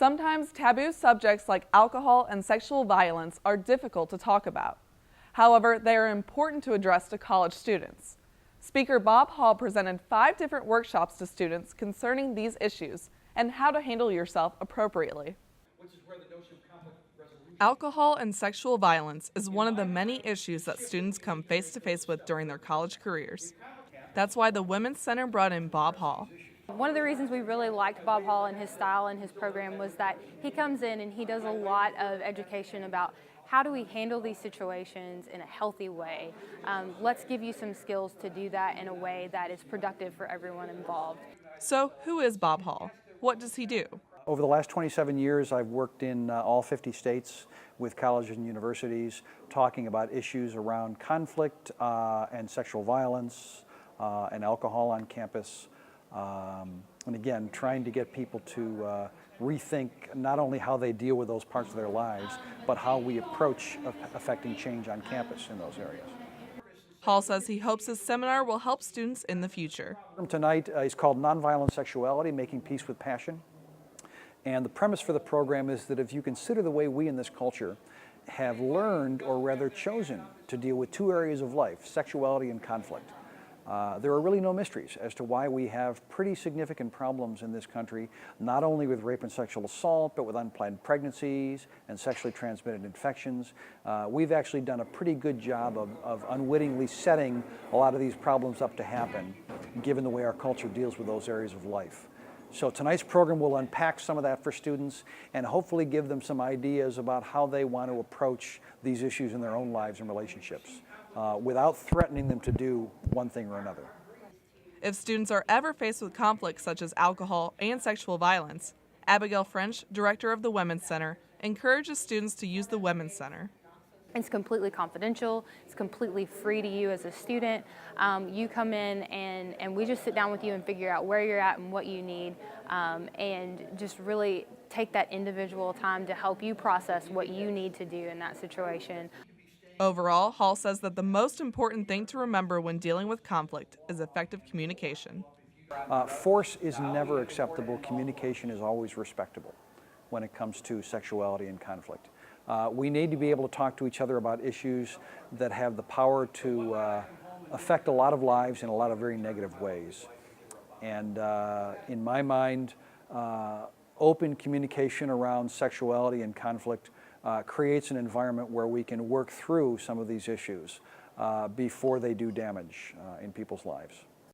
Sometimes taboo subjects like alcohol and sexual violence are difficult to talk about. However, they are important to address to college students. Speaker Bob Hall presented 5 different workshops to students concerning these issues and how to handle yourself appropriately. Alcohol and sexual violence is one of the many issues that students come face to face with during their college careers. That's why the Women's Center brought in Bob Hall. One of the reasons we really liked Bob Hall and his style and his program was that he comes in and he does a lot of education about how do we handle these situations in a healthy way. Let's give you some skills to do that in a way that is productive for everyone involved. So, who is Bob Hall? What does he do? Over the last 27 years, I've worked in all 50 states with colleges and universities talking about issues around conflict and sexual violence and alcohol on campus. And again, trying to get people to rethink not only how they deal with those parts of their lives, but how we approach affecting change on campus in those areas. Hall says he hopes his seminar will help students in the future. Tonight is called Nonviolent Sexuality, Making Peace with Passion. And the premise for the program is that if you consider the way we in this culture have learned, or rather chosen, to deal with 2 areas of life, sexuality and conflict, there are really no mysteries as to why we have pretty significant problems in this country, not only with rape and sexual assault, but with unplanned pregnancies and sexually transmitted infections. We've actually done a pretty good job of unwittingly setting a lot of these problems up to happen, given the way our culture deals with those areas of life. So tonight's program will unpack some of that for students and hopefully give them some ideas about how they want to approach these issues in their own lives and relationships without threatening them to do one thing or another. If students are ever faced with conflicts such as alcohol and sexual violence, Abigail French, director of the Women's Center, encourages students to use the Women's Center. It's completely confidential. It's completely free to you as a student. You come in and we just sit down with you and figure out where you're at and what you need, and just really take that individual time to help you process what you need to do in that situation. Overall, Hall says that the most important thing to remember when dealing with conflict is effective communication. Force is never acceptable. Communication is always respectable when it comes to sexuality and conflict. We need to be able to talk to each other about issues that have the power to affect a lot of lives in a lot of very negative ways. And in my mind, open communication around sexuality and conflict creates an environment where we can work through some of these issues before they do damage in people's lives.